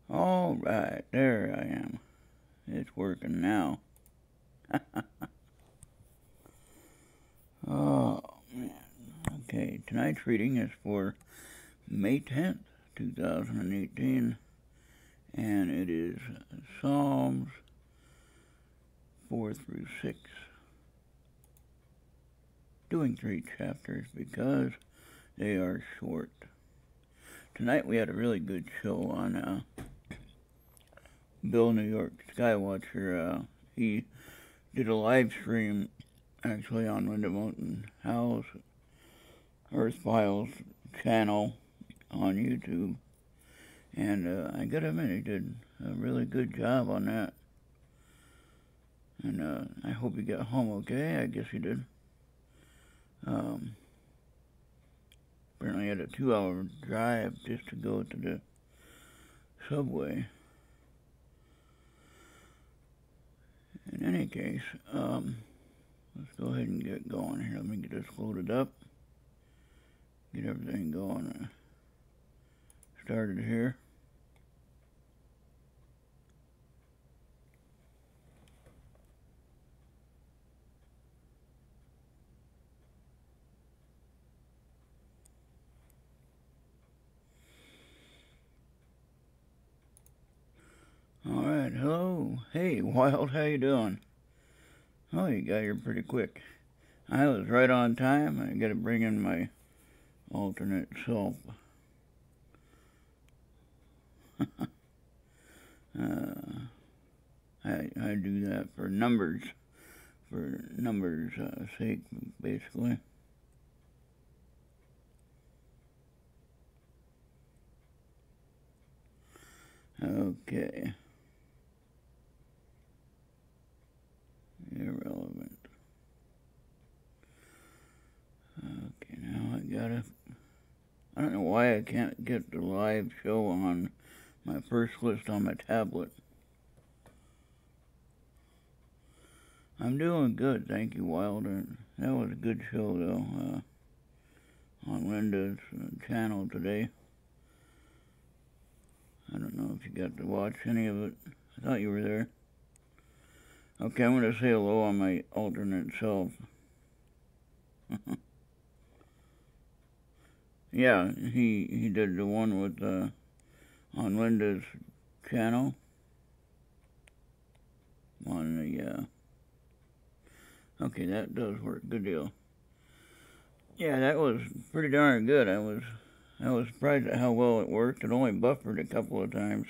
All right, there I am. It's working now. Oh, man. Okay, tonight's reading is for May 10th, 2018, and it is Psalms 4 through 6. Doing 3 chapters because they are short. Tonight we had a really good show on Bill New York Skywatcher. He did a live stream actually on Linda Mountain House Earth Files channel on YouTube, and I gotta admit he did a really good job on that, and I hope he got home okay. I guess he did. Apparently he had a 2-hour drive just to go to the subway. In any case, let's go ahead and get going here. Let me get this loaded up. Get everything going. Started here. Alright, hello. Hey, Wild, how you doing? Oh, you got here pretty quick. I was right on time. I gotta bring in my alternate self. I do that for numbers' sake, basically. Okay. Irrelevant. Okay, now I don't know why I can't get the live show on my first list on my tablet. I'm doing good, thank you, Wilder. That was a good show, though, on Linda's channel today. I don't know if you got to watch any of it. I thought you were there. Okay, I'm going to say hello on my alternate self. Yeah, he did the one with on Linda's channel. On the okay, that does work. Good deal. Yeah, that was pretty darn good. I was surprised at how well it worked. It only buffered a couple of times.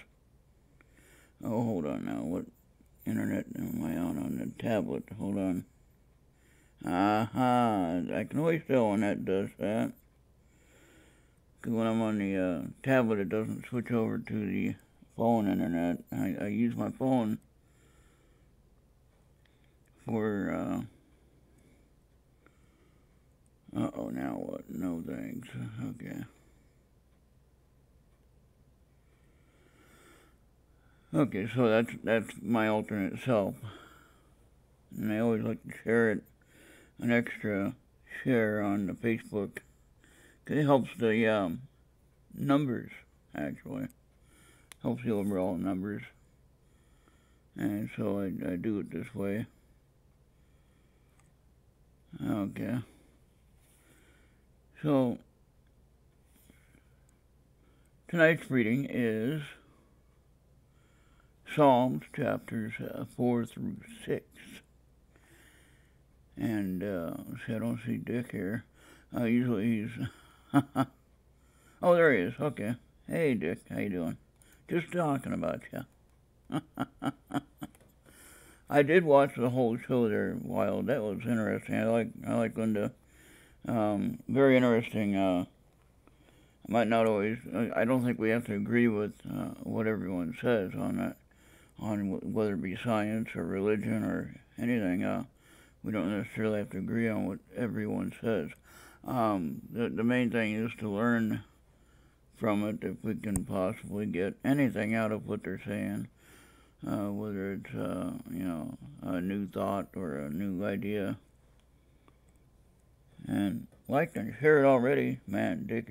Oh, hold on now. What internet am I on the tablet? Hold on. Aha! I can always tell when that does that. Because when I'm on the tablet, it doesn't switch over to the phone internet. I use my phone for, uh-oh, now what? No thanks. Okay. Okay, so that's my alternate self. And I always like to share it, an extra share on the Facebook. Because it helps the numbers, actually. Helps the overall numbers. And so I do it this way. Okay. So, tonight's reading is Psalms chapters 4 through 6. And, see, I don't see Dick here. Usually he's... Oh, there he is. Okay. Hey, Dick. How you doing? Just talking about you. I did watch the whole show there, Wild. That was interesting. I like Linda. Very interesting. I might not always... I don't think we have to agree with what everyone says on that, on whether it be science or religion or anything. We don't necessarily have to agree on what everyone says. The main thing is to learn from it if we can possibly get anything out of what they're saying, whether it's you know, a new thought or a new idea. And like and share it already, man. Dick,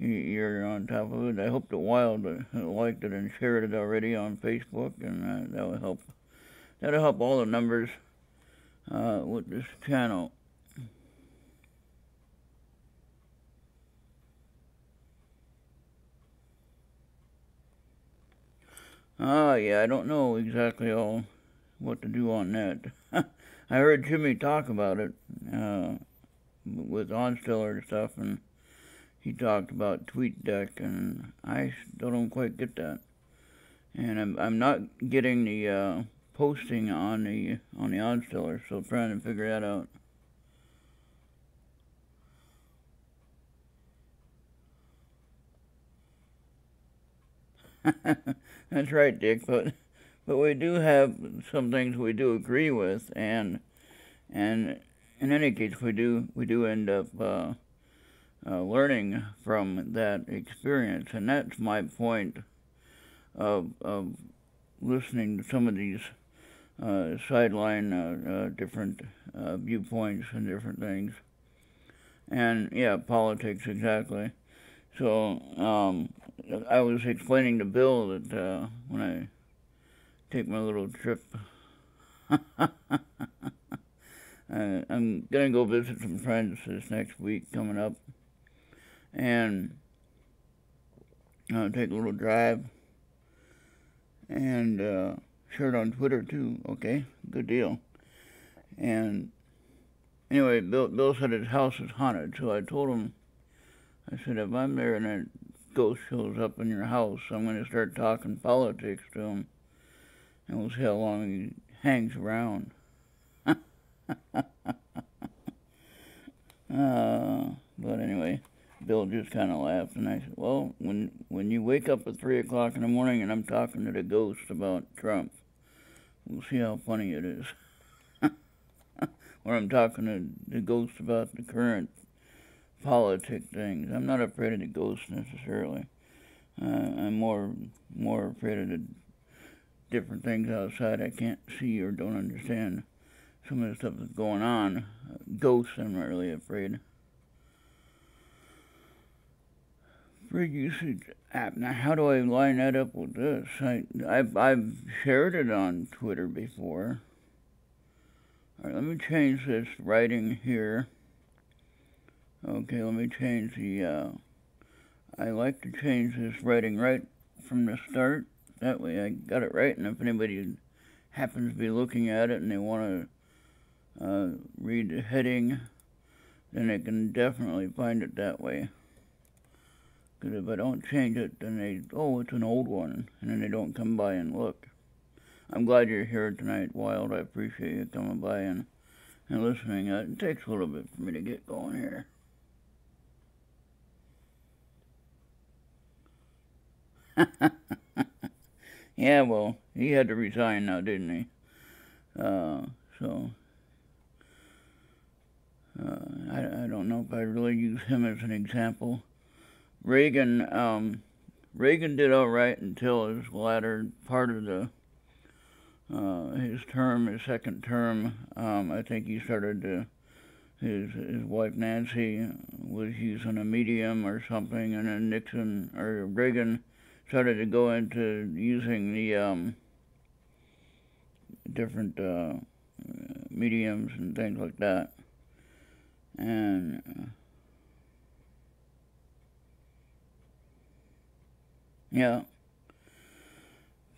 you're on top of it. I hope the Wild liked it and shared it already on Facebook, and that will help. That'll help all the numbers with this channel. Yeah, I don't know exactly all what to do on that. I heard Jimmy talk about it with OnStiller and stuff, and he talked about TweetDeck, and I still don't quite get that. And I'm not getting the posting on the OnStiller, so trying to figure that out. That's right, Dick. But we do have some things we do agree with, and in any case, we do end up learning from that experience, and that's my point of listening to some of these sideline different viewpoints and different things. And yeah, politics, exactly. So I was explaining to Bill that when I take my little trip, I'm gonna go visit some friends this next week coming up, and take a little drive, and share it on Twitter too. Okay, good deal. And anyway, Bill said his house is haunted, so I told him, I said, if I'm there and a ghost shows up in your house, I'm going to start talking politics to him, and we'll see how long he hangs around. But anyway, Bill just kind of laughed, and I said, well, when you wake up at 3 o'clock in the morning and I'm talking to the ghost about Trump, we'll see how funny it is. Or I'm talking to the ghost about the current politic things. I'm not afraid of the ghosts necessarily. I'm more afraid of the different things outside I can't see or don't understand. Some of the stuff that's going on. Ghosts, I'm not really afraid. Free usage app. Now, how do I line that up with this? I've shared it on Twitter before. All right, let me change this writing here. Okay, let me change the, I like to change this writing right from the start. That way I got it right, and if anybody happens to be looking at it and they want to read the heading, then they can definitely find it that way. Because if I don't change it, then they, oh, it's an old one, and then they don't come by and look. I'm glad you're here tonight, Wild. I appreciate you coming by and listening. It takes a little bit for me to get going here. Yeah, well, he had to resign now, didn't he? So I don't know if I really use him as an example. Reagan did all right until his latter part of the his term, his second term. I think he started to, his wife Nancy was using a medium or something, and then Reagan started to go into using the different mediums and things like that. And yeah,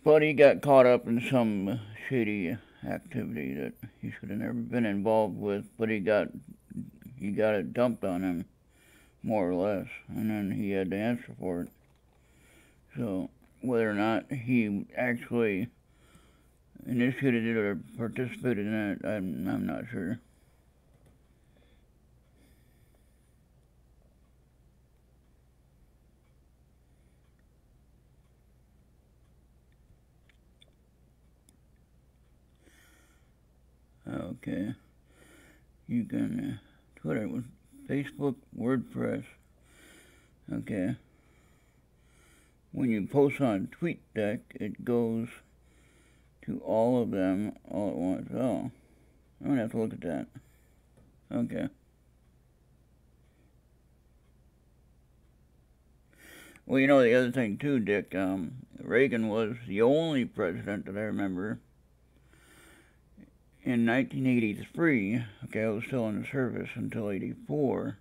but he got caught up in some shady activity that he should have never been involved with, but he got it dumped on him, more or less, and then he had to answer for it. So whether or not he actually initiated it or participated in it, I'm not sure. Okay, you can Twitter with Facebook, WordPress. Okay, when you post on TweetDeck, it goes to all of them all at once. Oh, I'm gonna have to look at that. Okay. Well, you know, the other thing too, Dick, Reagan was the only president that I remember in 1983. Okay, I was still in the service until 84.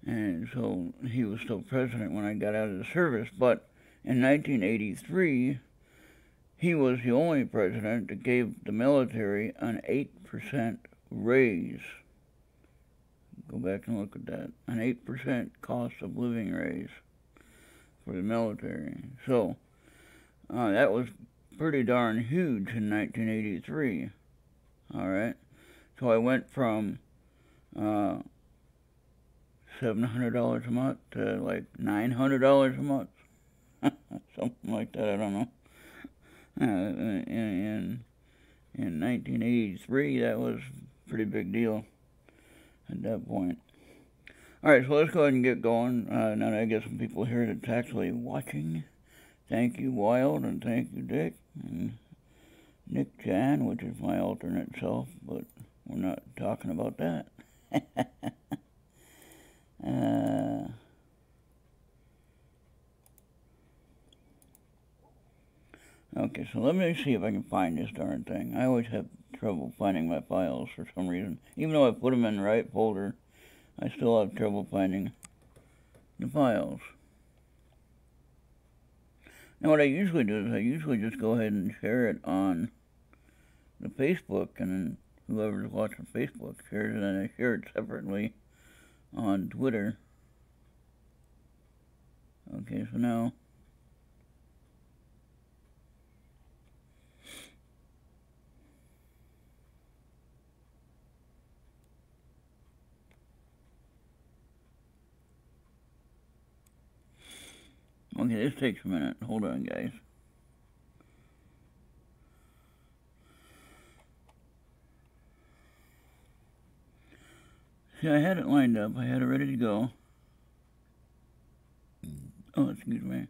And so he was still president when I got out of the service. But in 1983, he was the only president that gave the military an 8% raise. Go back and look at that. An 8% cost of living raise for the military. So that was pretty darn huge in 1983. All right. So I went from $700 a month to like $900 a month. Something like that, I don't know. In 1983, that was a pretty big deal at that point. Alright, so let's go ahead and get going. Now that I get some people here that's actually watching. Thank you, Wild, and thank you, Dick, and Nick Jan, which is my alternate self, but we're not talking about that. Okay, so let me see if I can find this darn thing. I always have trouble finding my files for some reason. Even though I put them in the right folder, I still have trouble finding the files. Now what I usually do is I usually just go ahead and share it on the Facebook, and then whoever's watching Facebook shares it, and I share it separately on Twitter. Okay, so now okay, this takes a minute. Hold on, guys. See, I had it lined up. I had it ready to go. Oh, excuse me.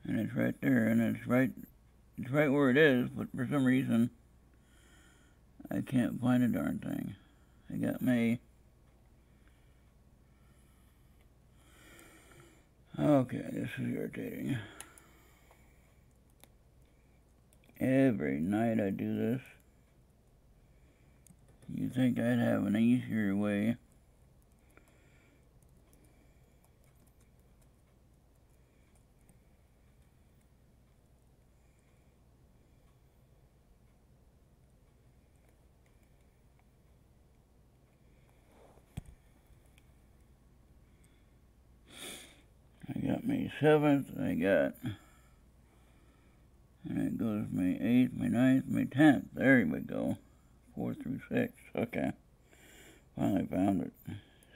And it's right there, and it's right where it is, but for some reason, I can't find a darn thing. I got me. Okay, this is irritating. Every night I do this. You'd think I'd have an easier way. I got May 7th, I got, and it goes May 8th, May 9th, May 10th. There we go. 4 through 6. Okay. Finally found it.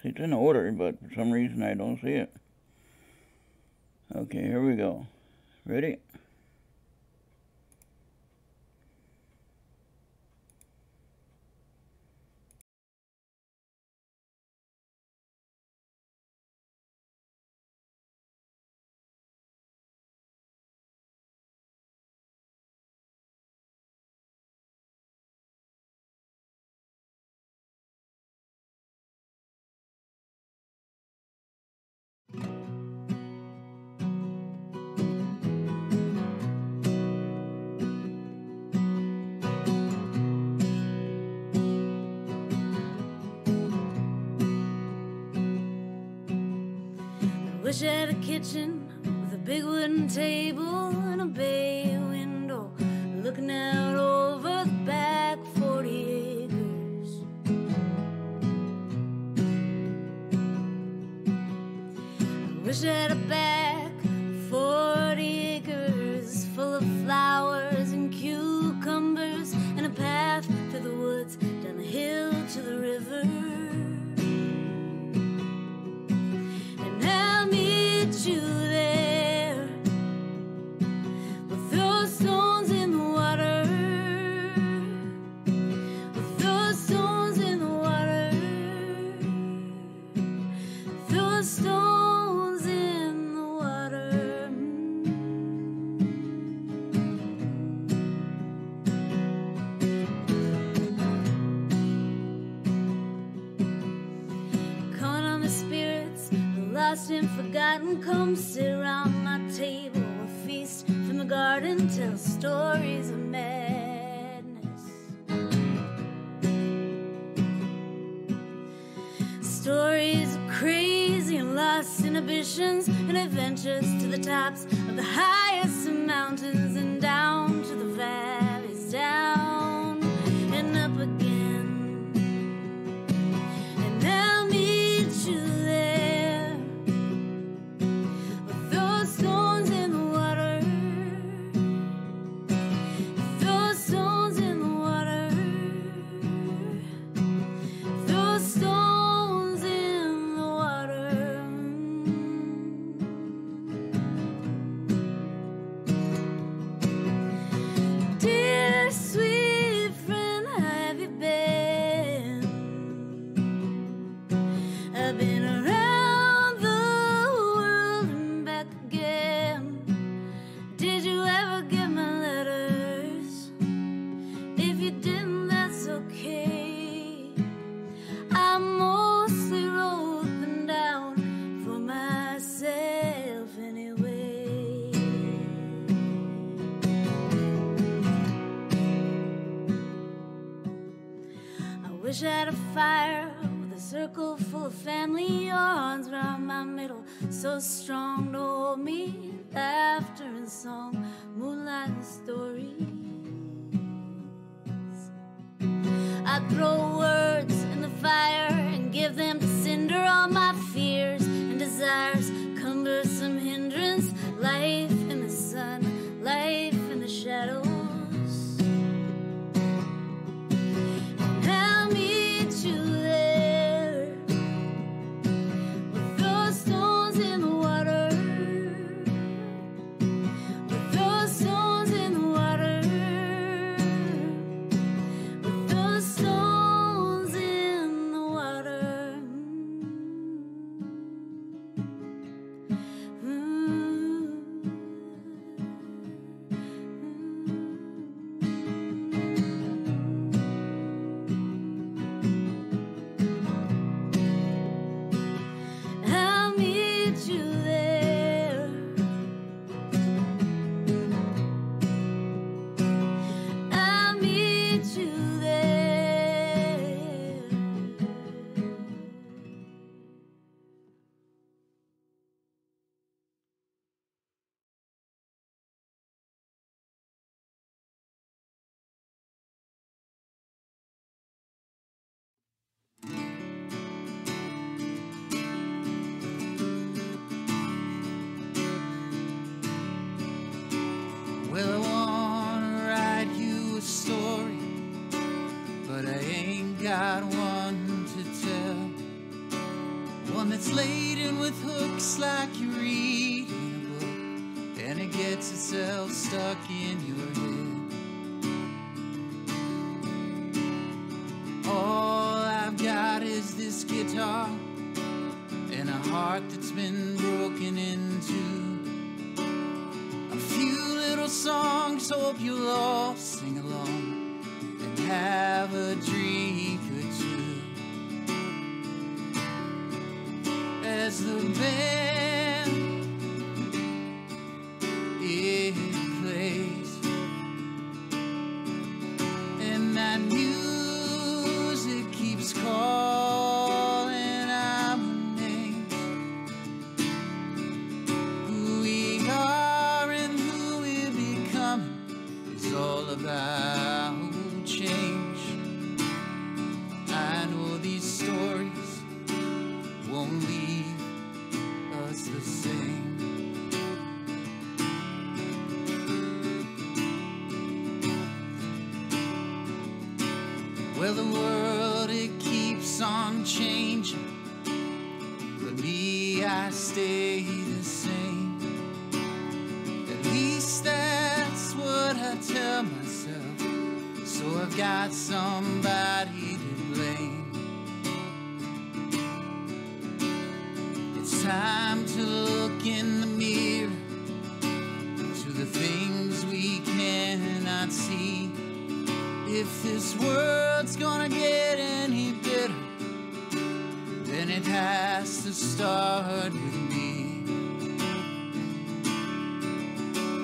See, it's in order, but for some reason I don't see it. Okay, here we go. Ready? Wish I had a kitchen with a big wooden table and a bay window looking out over the back 40 acres. I wish I had a back 40 acres full of flowers and cucumbers and a path through the woods down the hill to the river. You there, we'll throw stones in the water, we'll throw stones in the water, throw stones in the water. Calling on the spirits, the lost and forgotten, come sit around my table. We'll feast from the garden, tell stories of madness. Stories of crazy and lost inhibitions, and adventures to the tops of the highest of mountains, and down to the valleys, down and up again. And I'll meet you there, with those stones in the water, those stones in the water, those stones in the water. Dear sweet friend, how have you been? I've been around the world and back again. Did you ever get my letters? If you didn't, that's okay. I mostly wrote them down for myself anyway. I wish I had a fire with a circle full of family, your arms around my middle, so strong to hold me. Laughter and song, moonlight and stories. I'd throw words in the fire and give them to cinder. All my fears and desires, cumbersome hindrance. Life in the sun, life in the shadows. And I'll meet you there, with those stones in the water, with those stones in the water, with those stones in the water. I'll meet you there, I'll meet you there. Well, I wanna write you a story, but I ain't got one to tell. One that's laden with hooks like you're reading a book, and it gets itself stuck in your head. All I've got is this guitar and a heart that's been broken into. A few little songs, hope you'll all sing along and have a drink or two. As the band it plays, and that music keeps calling our names. Who we are and who we're becoming is all about change. I know these stories won't leave us the same. Well, the world, it keeps on changing, but me, I stay the same. At least that's what I tell myself, so I've got somebody to blame. It's time to look in the mirror to the things we cannot see. If this world's gonna get any better, then then it has to start with me.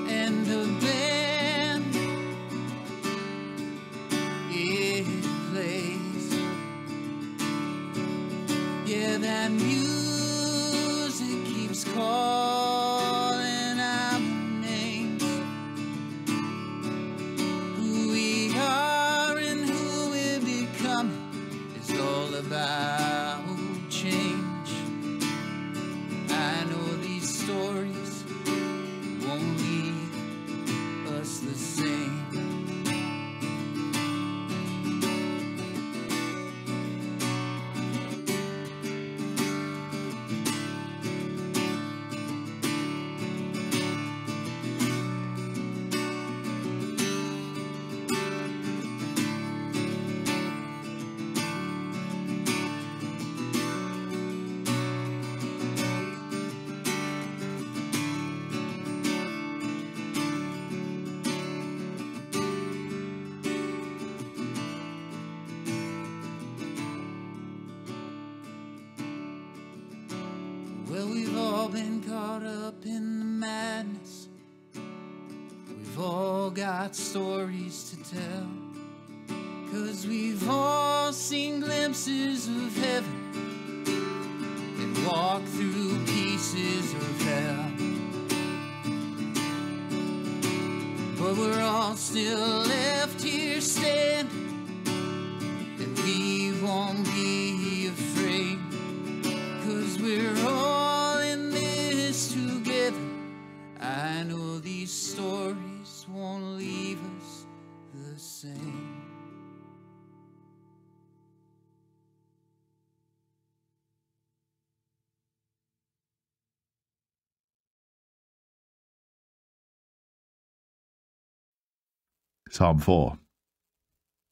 And the band, it plays. Yeah, that music keeps calling our names. Who we are and who we're becoming is all about change. I know these stories won't leave us the same. Well, we've all been caught up in the madness. We've all got stories to tell. 'Cause we've all seen glimpses of heaven and walked through pieces of hell. But we're all still left here standing, and we won't be afraid. 'Cause we're all in this together. I know these stories won't leave us the same. Psalm 4.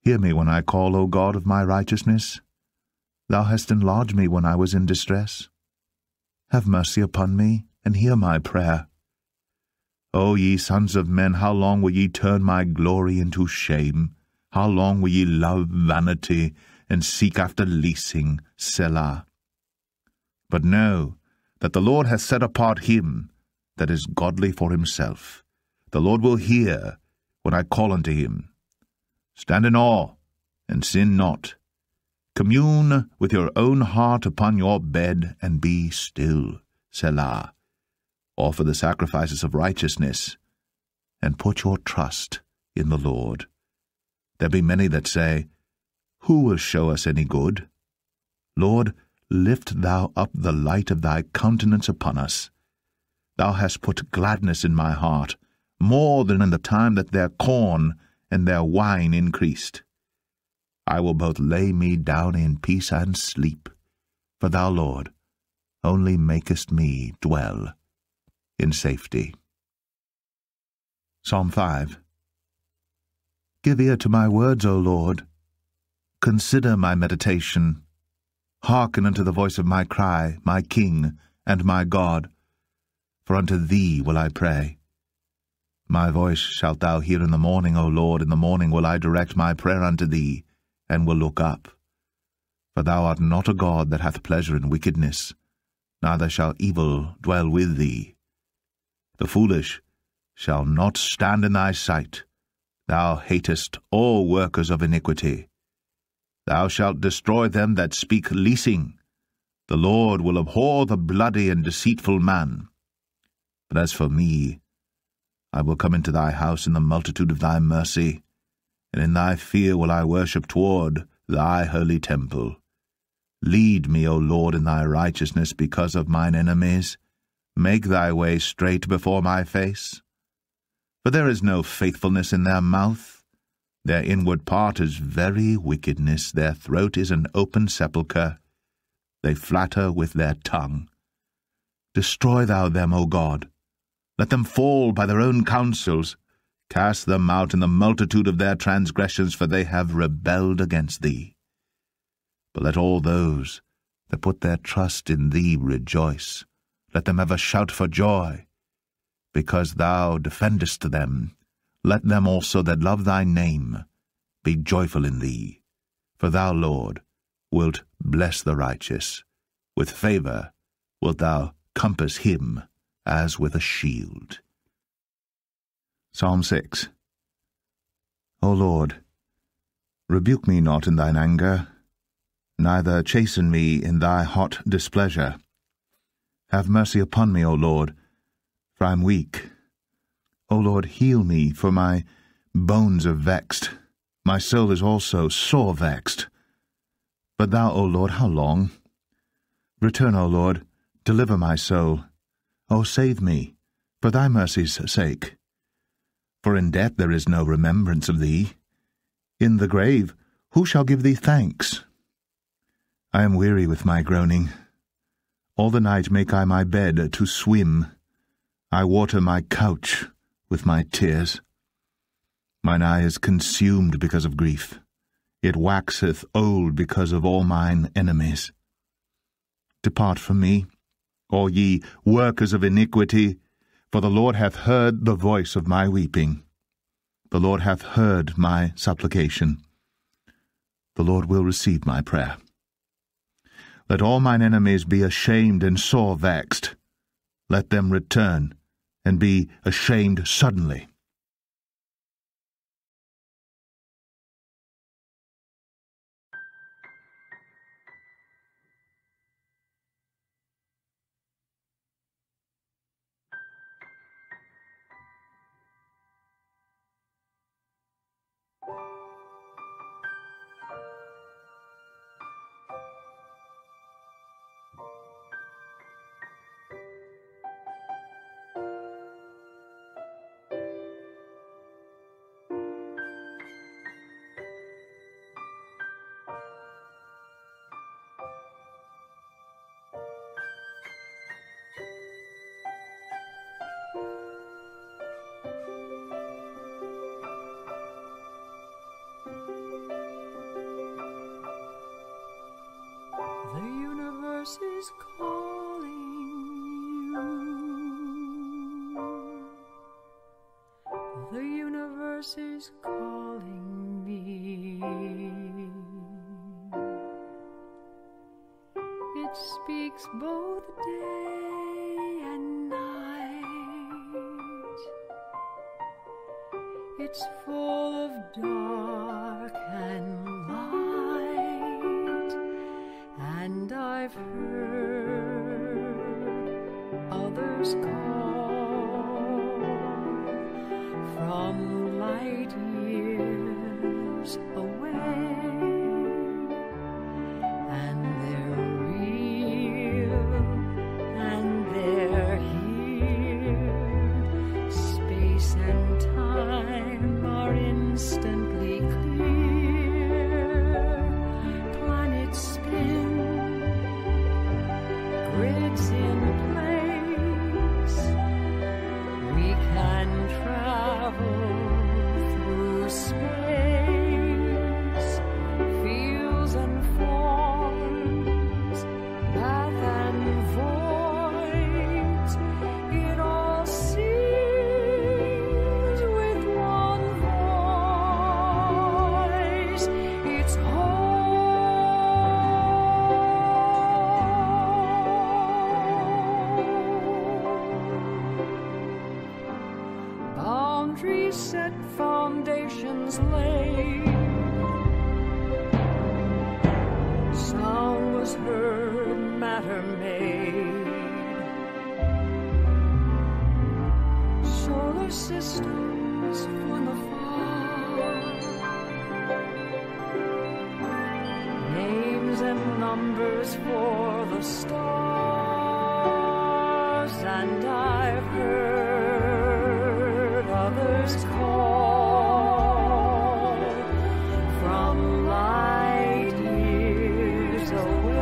Hear me when I call, O God of my righteousness. Thou hast enlarged me when I was in distress. Have mercy upon me, and hear my prayer. O ye sons of men, how long will ye turn my glory into shame? How long will ye love vanity, and seek after leasing? Selah. But know that the Lord hath set apart him that is godly for himself. The Lord will hear when I call unto him. Stand in awe, and sin not. Commune with your own heart upon your bed, and be still. Selah. Offer the sacrifices of righteousness, and put your trust in the Lord. There be many that say, Who will show us any good? Lord, lift thou up the light of thy countenance upon us. Thou hast put gladness in my heart, more than in the time that their corn and their wine increased. I will both lay me down in peace and sleep, for thou, Lord, only makest me dwell in safety. Psalm 5. Give ear to my words, O Lord. Consider my meditation. Hearken unto the voice of my cry, my King and my God. For unto thee will I pray. My voice shalt thou hear in the morning, O Lord. In the morning will I direct my prayer unto thee, and will look up. For thou art not a God that hath pleasure in wickedness, neither shall evil dwell with thee. The foolish shall not stand in thy sight. Thou hatest all workers of iniquity. Thou shalt destroy them that speak leasing. The Lord will abhor the bloody and deceitful man. But as for me, I will come into thy house in the multitude of thy mercy, and in thy fear will I worship toward thy holy temple. Lead me, O Lord, in thy righteousness because of mine enemies. Make thy way straight before my face. For there is no faithfulness in their mouth. Their inward part is very wickedness. Their throat is an open sepulchre. They flatter with their tongue. Destroy thou them, O God. Let them fall by their own counsels. Cast them out in the multitude of their transgressions, for they have rebelled against thee. But let all those that put their trust in thee rejoice. Let them ever shout for joy, because thou defendest them. Let them also that love thy name be joyful in thee. For thou, Lord, wilt bless the righteous. With favor wilt thou compass him as with a shield. Psalm 6. O Lord, rebuke me not in thine anger, neither chasten me in thy hot displeasure. Have mercy upon me, O Lord, for I am weak. O Lord, heal me, for my bones are vexed. My soul is also sore vexed. But thou, O Lord, how long? Return, O Lord, deliver my soul. O save me, for thy mercy's sake. For in death there is no remembrance of thee. In the grave who shall give thee thanks? I am weary with my groaning. All the night make I my bed to swim. I water my couch with my tears. Mine eye is consumed because of grief. It waxeth old because of all mine enemies. Depart from me, all ye workers of iniquity, for the Lord hath heard the voice of my weeping. The Lord hath heard my supplication. The Lord will receive my prayer. Let all mine enemies be ashamed and sore vexed. Let them return and be ashamed suddenly. The universe is calling you. The universe is calling me. It speaks both day and night. It's full of dark and light. And I've heard others call from light years away, and they're real and they're here. Space and time are instantly clear. Planets spin, grids in place. We can travel through space. Fields and forms, path and voids. It all sings with one voice. It's boundaries set, foundations laid. Sound was heard, matter made. Solar systems from afar. Names and numbers for the stars, and I've heard others call from light years away,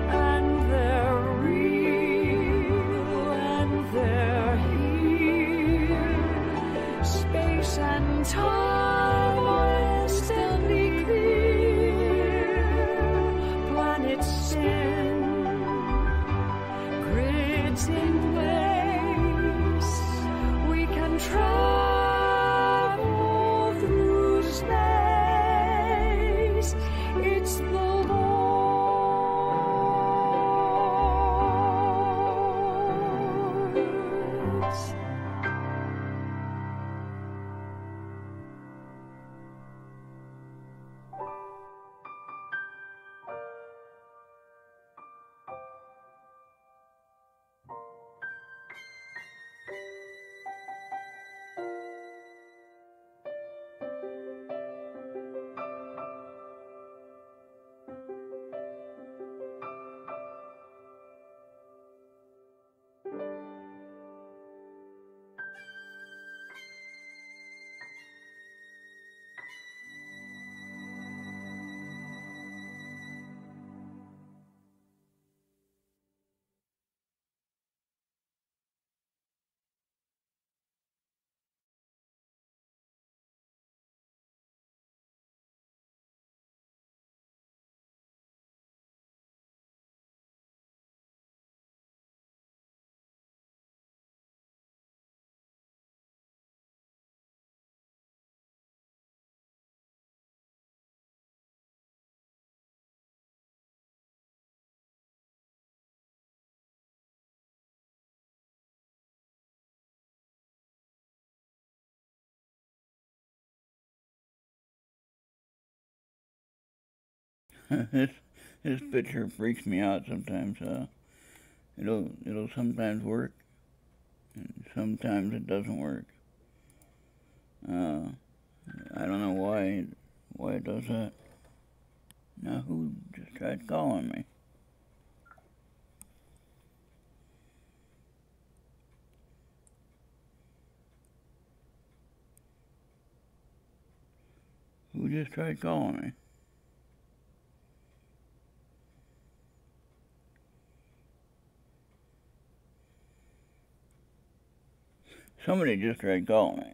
and they're real and they're here. Space and time are instantly clear. Planets spin, grids in place. We can travel through space. It's the Lord This picture freaks me out sometimes. It'll sometimes work, and sometimes it doesn't work. I don't know why it does that. Now who just tried calling me? Who just tried calling me? Somebody just tried calling me.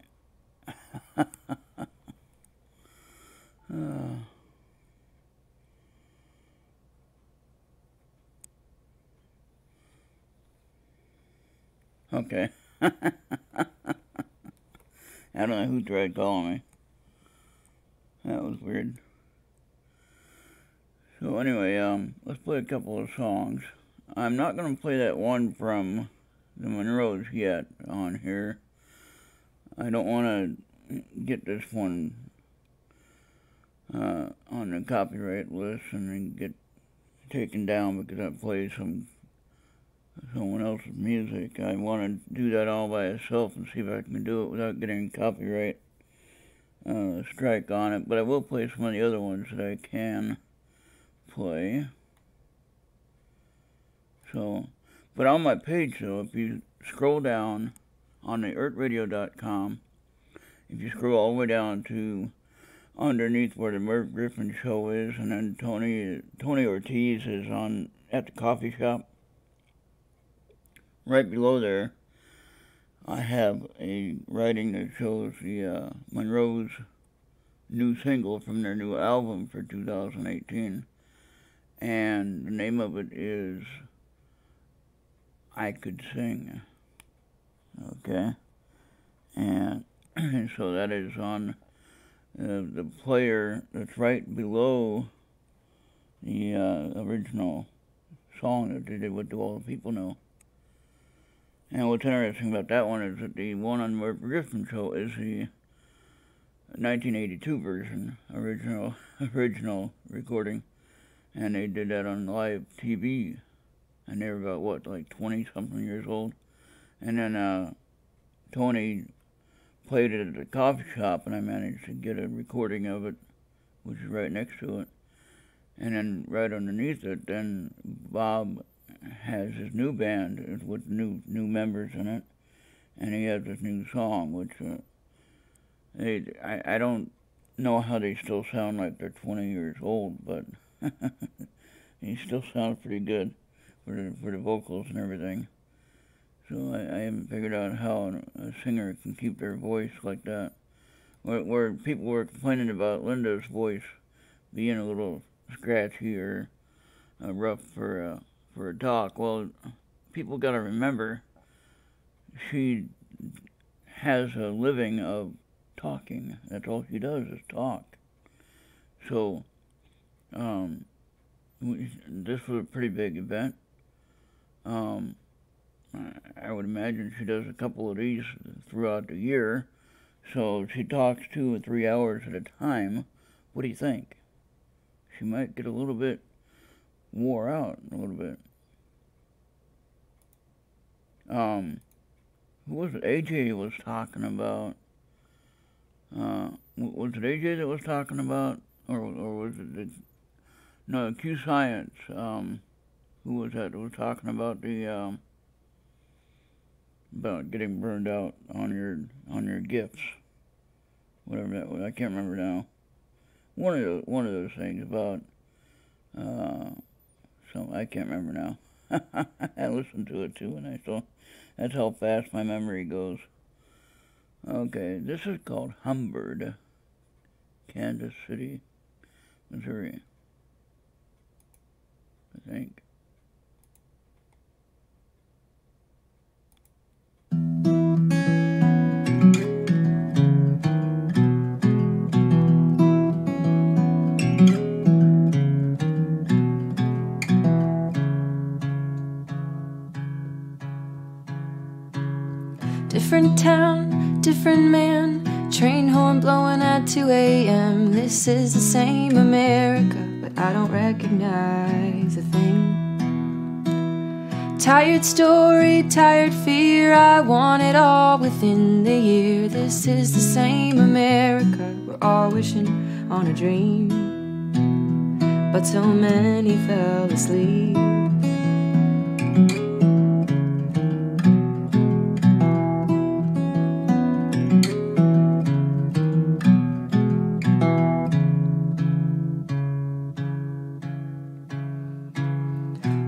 Okay. I don't know who tried calling me. That was weird. So anyway, let's play a couple of songs. I'm not going to play that one from the Monroes yet on here. I don't want to get this one on the copyright list and then get taken down because I play someone else's music. I want to do that all by itself and see if I can do it without getting copyright strike on it, but I will play some of the other ones that I can play. So, but on my page though, if you scroll down on the ERRTradio.com, if you scroll all the way down to underneath where the Merv Griffin show is, and then Tony Ortiz is on at the coffee shop, right below there, I have a writing that shows the Monroe's new single from their new album for 2018. And the name of it is I Could Sing. Okay? And so that is on the player that's right below the original song that they did with Do All the People Know. And what's interesting about that one is that the one on the Griffin show is the 1982 version, original recording, and they did that on live TV, and they were about, what, like 20-something years old, and then Tony played it at the coffee shop, and I managed to get a recording of it, which is right next to it, and then right underneath it, then Bob has his new band with new members in it, and he has this new song, which I don't know how they still sound like they're 20 years old, but he still sounds pretty good for the vocals and everything. So I haven't figured out how a singer can keep their voice like that. Where people were complaining about Linda's voice being a little scratchy or rough for a talk. Well, people got to remember, she has a living of talking. That's all she does is talk. So, this was a pretty big event. I would imagine she does a couple of these throughout the year. So she talks 2 or 3 hours at a time. What do you think? She might get a little bit wore out a little bit. Who was it? AJ was talking about. Was it AJ that was talking about, or was it no Q Science? Who was that was talking about the about getting burned out on your gifts, whatever that was. I can't remember now. One of those things about. So I can't remember now. I listened to it too, and I saw that's how fast my memory goes. Okay, this is called Humbird, Kansas City, Missouri, I think. Different town, different man, train horn blowing at 2 a.m. This is the same America, but I don't recognize a thing. Tired story, tired fear, I want it all within the year. This is the same America, we're all wishing on a dream, but so many fell asleep.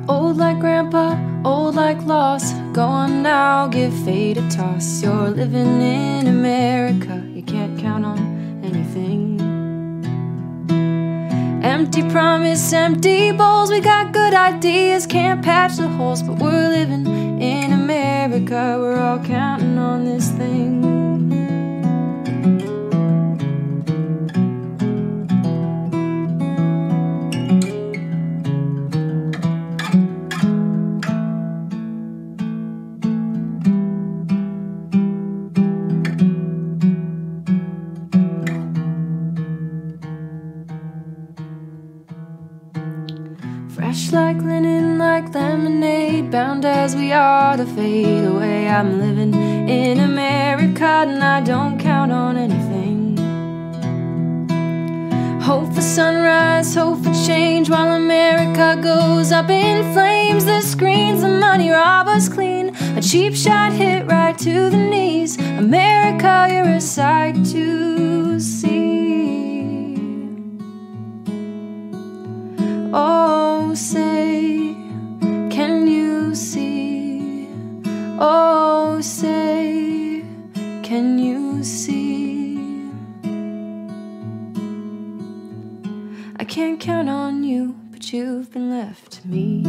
Old like grandpa, old like loss. Go on now, give fate a toss. You're living in America, you can't count on anything. Empty promise, empty bowls. We got good ideas, can't patch the holes, but we're living in America, we're all counting on this thing. Fresh like linen, like lemonade, bound as we are to fade away. I'm living in America and I don't count on anything. Hope for sunrise, hope for change, while America goes up in flames. The screens, the money rob us clean, a cheap shot hit right to the knees. America, you're a sight to see. Oh, say, can you see? Oh, say, can you see? I can't count on you, but you've been left to me.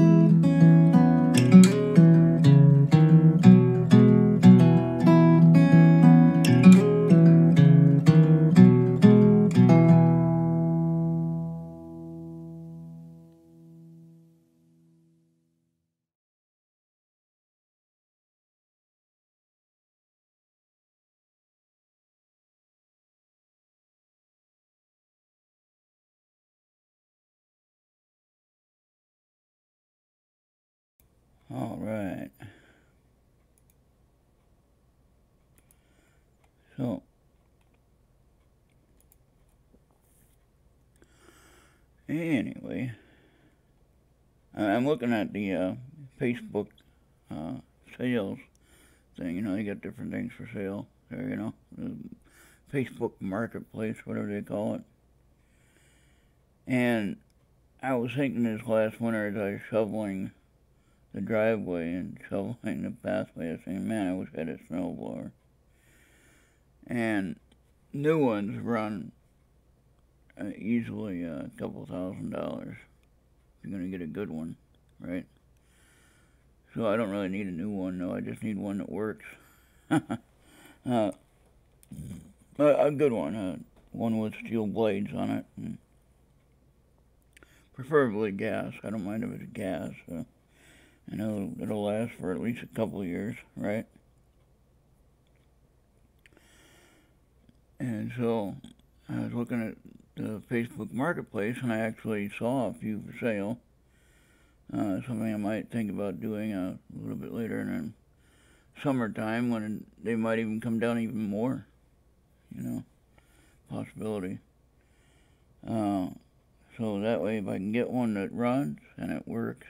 All right. So, anyway, I'm looking at the Facebook sales thing. You know, they got different things for sale there, you know. The Facebook Marketplace, whatever they call it. And I was thinking this last winter as I was shoveling the driveway and shoveling the pathway, I was thinking, man, I wish I had a snowblower. And new ones run easily a couple $1,000 if you're going to get a good one, right? So I don't really need a new one, though. I just need one that works. A good one, one with steel blades on it. And preferably gas. I don't mind if it's gas. I know it'll last for at least a couple of years, right? And so I was looking at the Facebook Marketplace, and I actually saw a few for sale. Something I might think about doing a little bit later in summertime, when they might even come down even more. You know, possibility. So that way, if I can get one that runs and it works,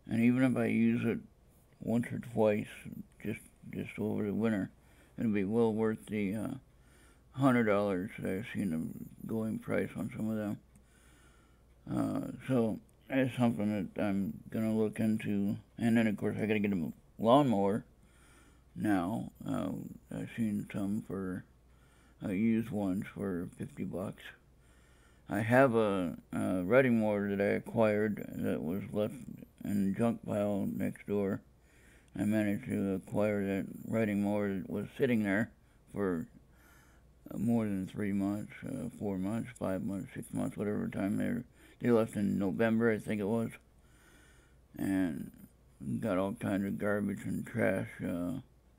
and even if I use it once or twice, just over the winter, it'll be well worth the $100 that I've seen the going price on some of them. So that's something that I'm gonna look into. And then of course I gotta get a lawnmower now. I've seen some for used ones for $50. I have a riding mower that I acquired that was left in the junk pile next door. I managed to acquire that riding mower that was sitting there for more than 3 months, 4 months, 5 months, 6 months, whatever time they left in November, I think it was. And got all kinds of garbage and trash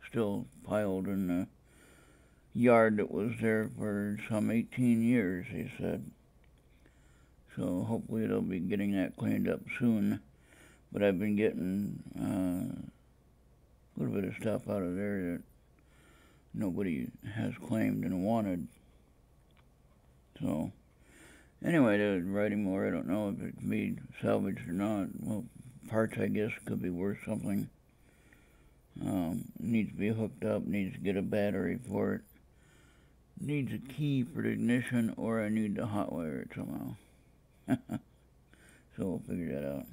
still piled in the yard that was there for some 18 years, they said. So hopefully they'll be getting that cleaned up soon. But I've been getting a little bit of stuff out of there that nobody has claimed and wanted. So anyway, the writing mower, I don't know if it can be salvaged or not. Well, parts, I guess, could be worth something. Needs to be hooked up, needs to get a battery for it. Needs a key for the ignition, or I need to hotwire it somehow. So we'll figure that out.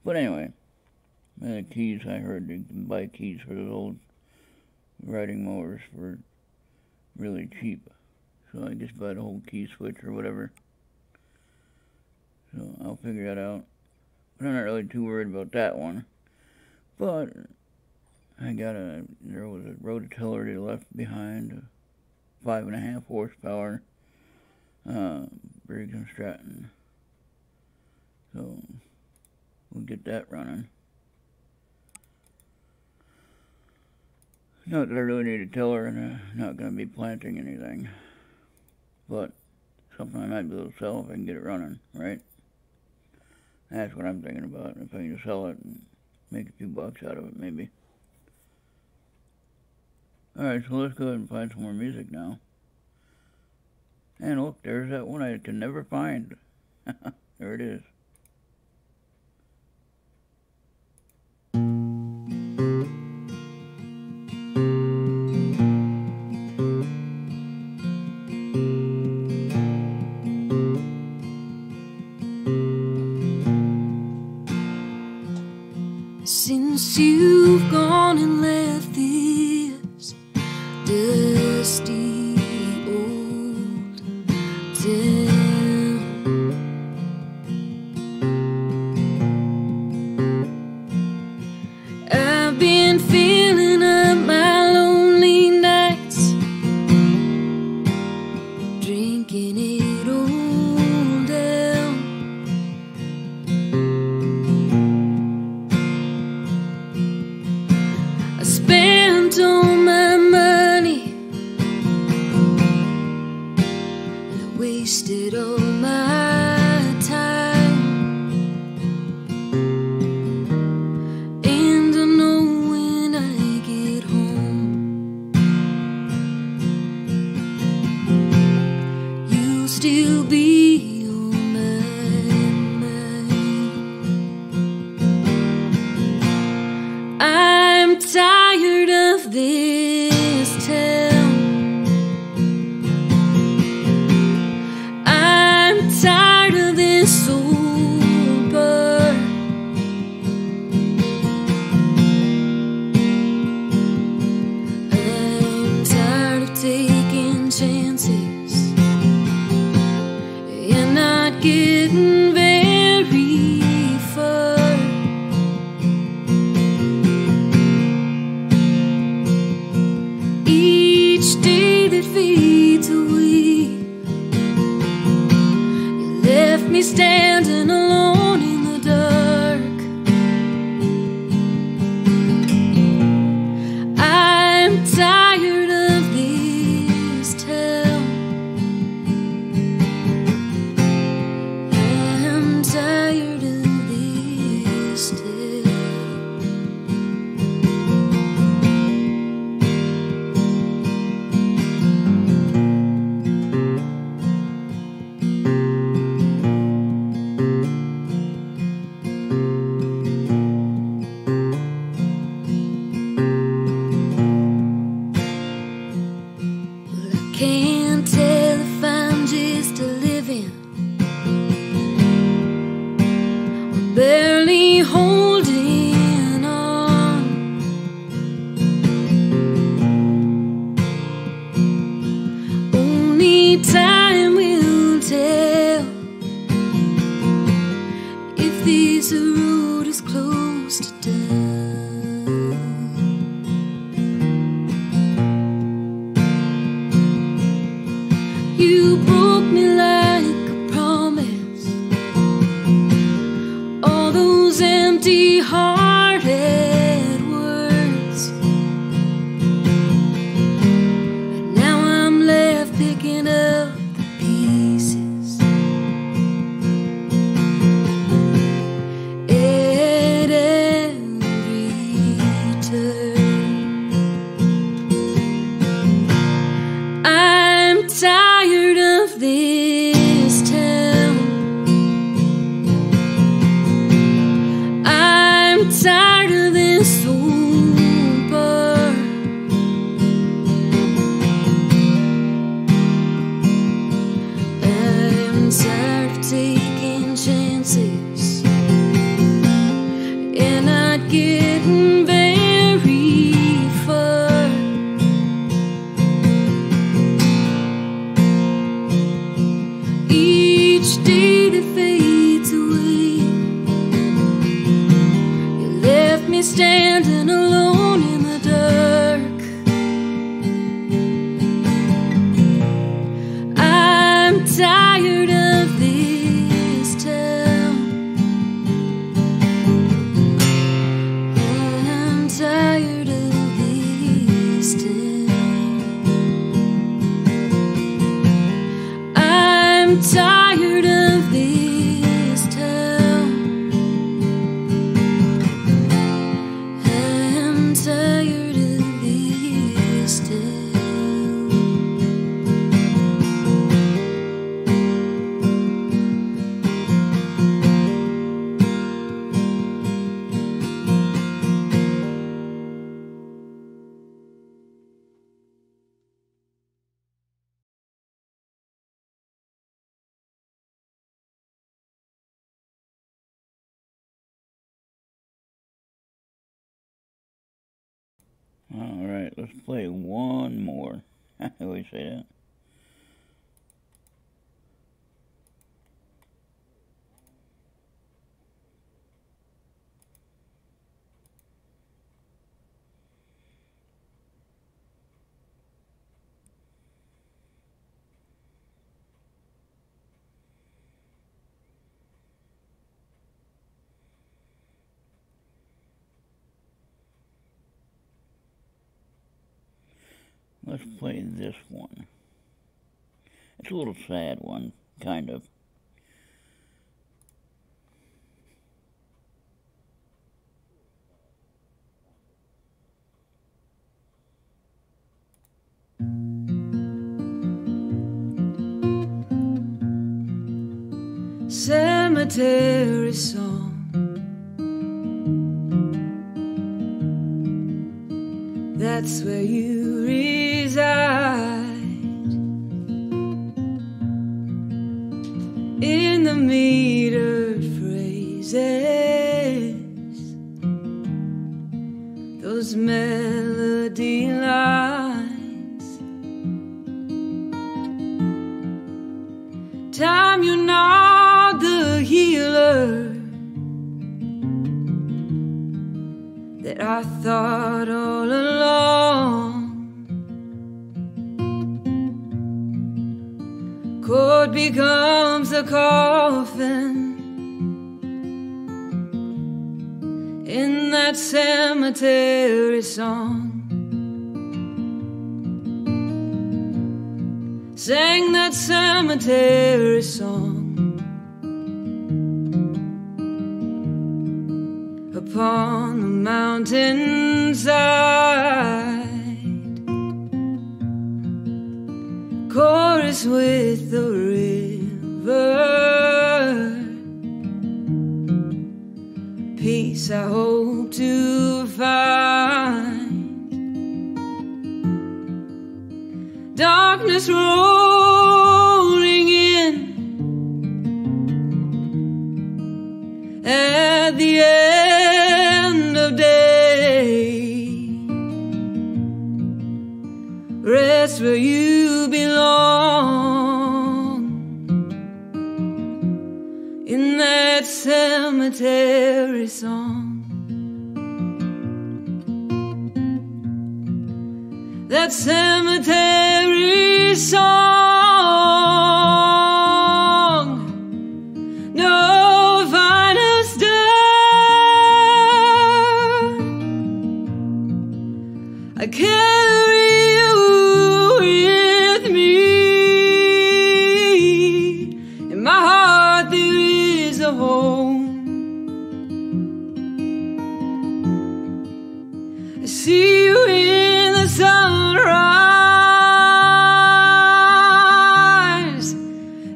But anyway, the keys, I heard you can buy keys for those old riding mowers for really cheap. So I just buy the whole key switch or whatever. So I'll figure that out. But I'm not really too worried about that one. But there was a rototiller they left behind, 5.5 horsepower, Briggs & Stratton. So we'll get that running. Not that I really need a tiller, and I'm not going to be planting anything. But something I might be able to sell if I can get it running, right? That's what I'm thinking about. If I can just sell it and make a few bucks out of it, maybe. Alright, so let's go ahead and find some more music now. And look, there's that one I can never find. There it is. Since you've gone and left this dusty old town, I've been filling up my lonely nights, drinking it all down. I spent all my money and I wasted all my time, and I know when I get home you'll still be on my mind. I'm tired of this town. I'm tired of this old bar. I'm tired of taking chances and not getting very far. Each day that fades away, you left me standing alone in the dark. I'm tired of this town. I'm tired of this town. Well, I can't tell if I'm just a living or barely holding on. Only time will tell if this road is close to down. You broke me like a promise, all those empty-hearted words. But now I'm left picking up the pieces. standing alone in the dark. I'm tired of this town. I'm tired of this town. I'm tired of this town. I'm tired of this town. Alright, let's play one more. I always say that. Let's play this one. It's a little sad one, kind of. Cemetery song. That's where you reside. In the metered phrases, those melody lines. Time, you're not the healer that I thought all along. Chord becomes a coffin in that cemetery song. Sang that cemetery song upon the mountainside. Chorus with the river, peace I hope to find. Darkness rolling in at the end of day. Rest where you belong, in that cemetery song. That cemetery song, no final star. I carry you with me. In my heart there is a home. I see you in the sunrise.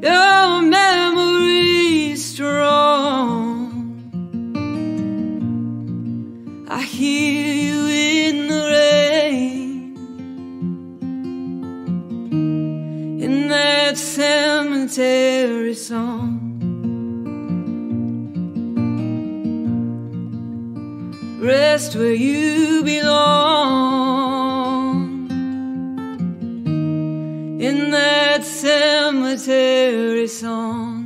Your memory strong. I hear you in the rain, in that cemetery song. Rest where you belong, in that cemetery song.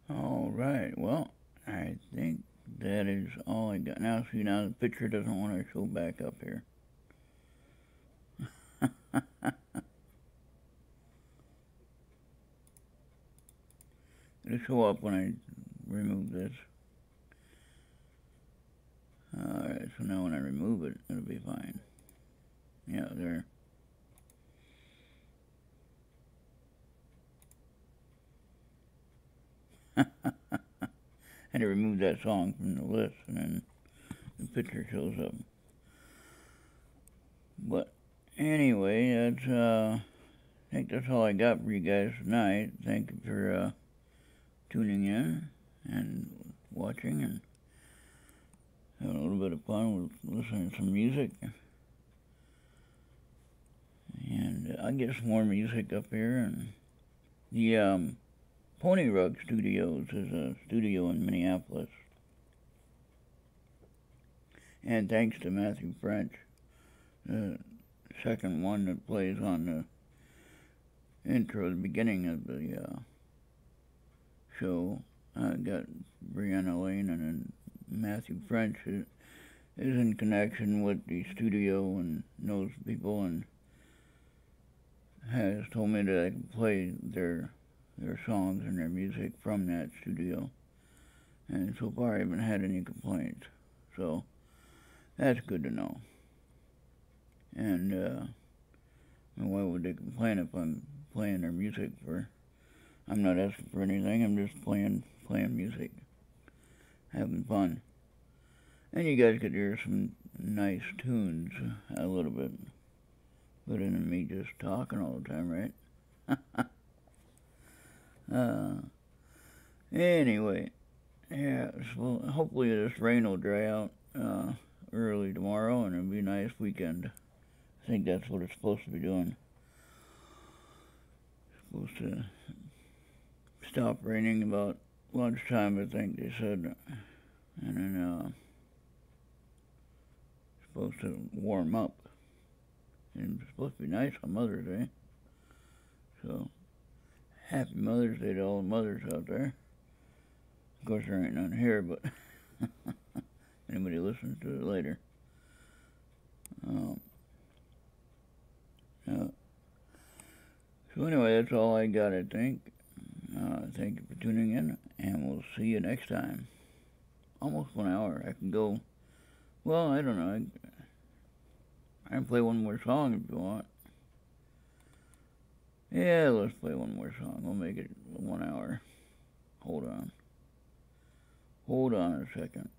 All right, well, I think that is all I got. Now, see, now the picture doesn't want to show back up here. It'll show up when I remove this. Alright, so now when I remove it, it'll be fine. Yeah, there. Had to remove that song from the list, and then the picture shows up. But anyway, that's I think that's all I got for you guys tonight. Thank you for tuning in and watching and having a little bit of fun with listening to some music. And I'll get some more music up here. And the Pony Rug Studios is a studio in Minneapolis. And thanks to Matthew French, the second one that plays on the intro, the beginning of the show, got Brianna Lane, and then Matthew French is in connection with the studio and knows people and has told me that I can play their songs and their music from that studio. And so far I haven't had any complaints. So that's good to know. And why would they complain if I'm playing their music for... I'm not asking for anything, I'm just playing music. Having fun. And you guys could hear some nice tunes a little bit. Better than me just talking all the time, right? Anyway, yeah, so hopefully this rain will dry out early tomorrow and it'll be a nice weekend. I think that's what it's supposed to be doing. It's supposed to stop raining about lunchtime, I think they said. And then it's supposed to warm up. And it's supposed to be nice on Mother's Day. So, happy Mother's Day to all the mothers out there. Of course, there ain't none here, but anybody listens to it later. So anyway, that's all I got, I think. Thank you for tuning in, and we'll see you next time. Almost 1 hour. I can go, well, I don't know. I can play one more song if you want. Yeah, let's play one more song. We'll make it 1 hour. Hold on. Hold on a second.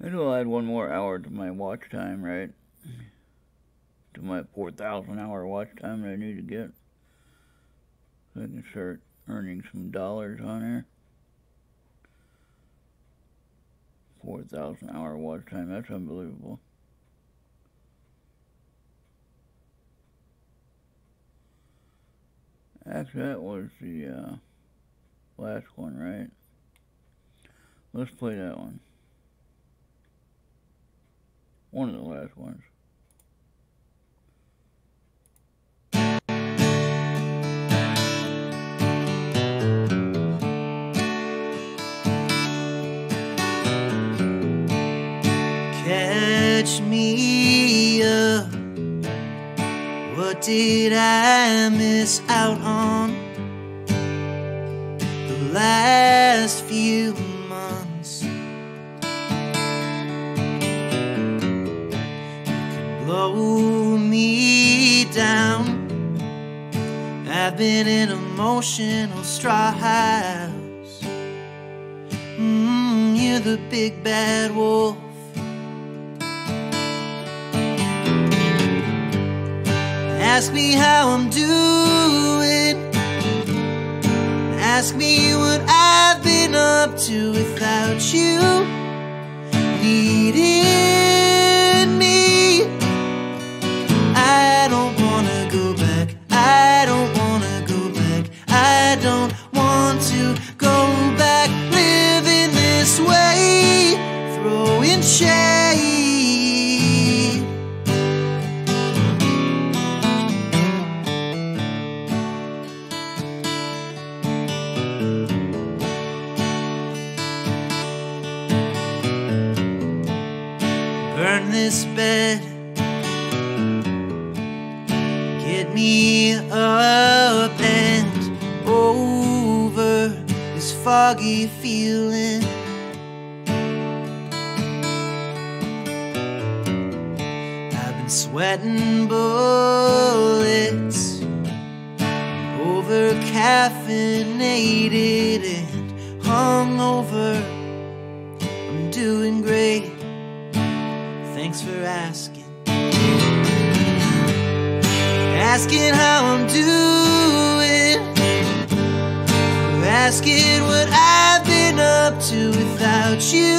Maybe I'll add 1 more hour to my watch time, right? To my 4,000 hour watch time that I need to get. So I can start earning some dollars on there. 4,000 hour watch time, that's unbelievable. Actually, that was the last one, right? Let's play that one. One of the last ones. Catch me up. What did I miss out on the last few months? You can blow me down. I've been an emotional straw house. You're the big bad wolf. Ask me how I'm doing. Ask me what I've been up to without you needing me. I don't wanna go back. I don't wanna go back. I don't want to go back living this way, throwing shade this bed. Get me up and over this foggy feeling. I've been sweating bullets, over caffeinated and hungover. I'm doing great, thanks for asking. Asking how I'm doing, asking what I've been up to without you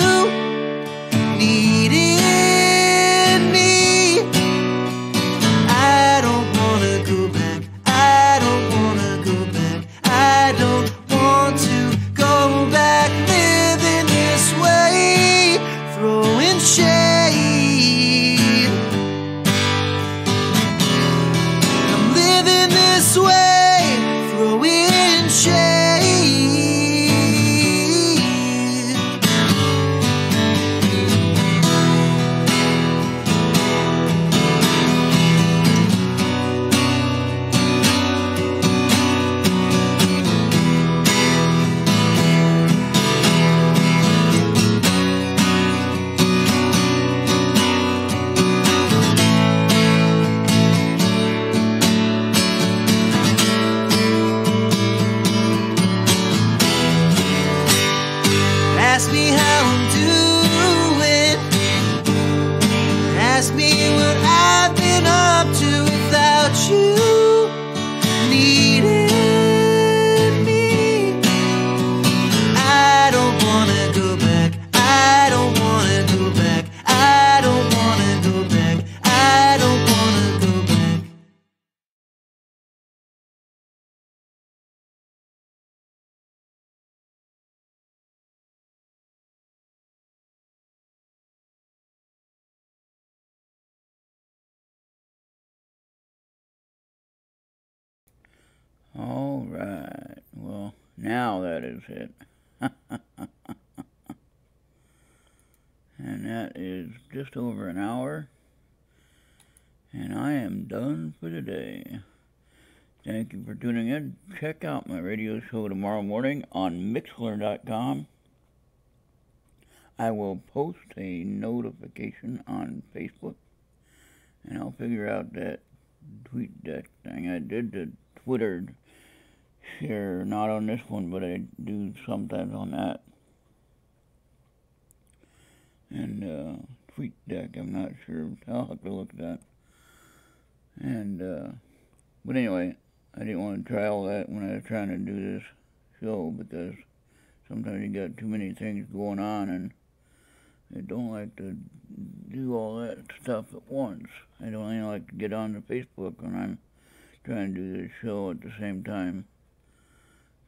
needing me. I don't wanna go back, I don't wanna go back, I don't want to go back living this way, throwing shade. I'm living this way, throwing shade. Ask me how I'm doing, ask me what I've been up to without you needing me. I don't wanna go back, I don't wanna go back, I don't wanna go back, I don't wanna go back. All right. Well, now that is it. And that is just over an hour. And I am done for the day. Thank you for tuning in. Check out my radio show tomorrow morning on Mixler.com. I will post a notification on Facebook. And I'll figure out that tweet deck thing. I did the Twitter share, not on this one, but I do sometimes on that. And tweet deck, I'm not sure. I'll have to look at that. And but anyway, I didn't want to try all that when I was trying to do this show, because sometimes you got too many things going on, and I don't like to do all that stuff at once. I don't even like to get on the Facebook when I'm trying to do this show at the same time.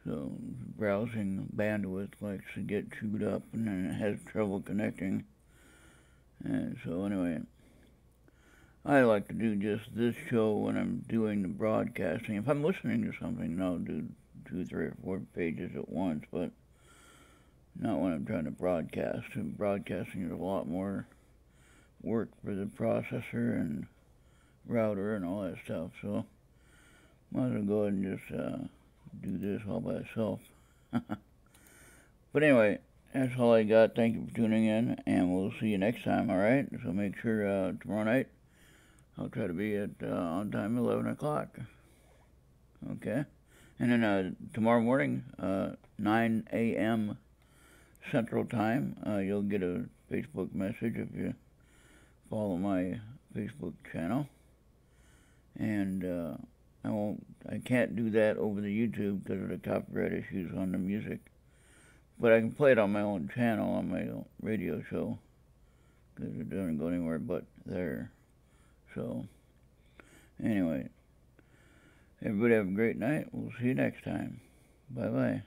So browsing bandwidth likes to get chewed up, and then it has trouble connecting. And so anyway, I like to do just this show when I'm doing the broadcasting. If I'm listening to something, I'll do 2, 3, or 4 pages at once, but not when I'm trying to broadcast. And broadcasting is a lot more work for the processor and router and all that stuff, so might as well go ahead and just do this all by itself. But anyway, that's all I got. Thank you for tuning in, and we'll see you next time, alright? So make sure tomorrow night I'll try to be at on time 11 o'clock. Okay? And then tomorrow morning, 9 a.m. Central Time, you'll get a Facebook message if you follow my Facebook channel. And I can't do that over the YouTube because of the copyright issues on the music. But I can play it on my own channel, on my own radio show, because it doesn't go anywhere but there. So, anyway, everybody have a great night. We'll see you next time. Bye-bye.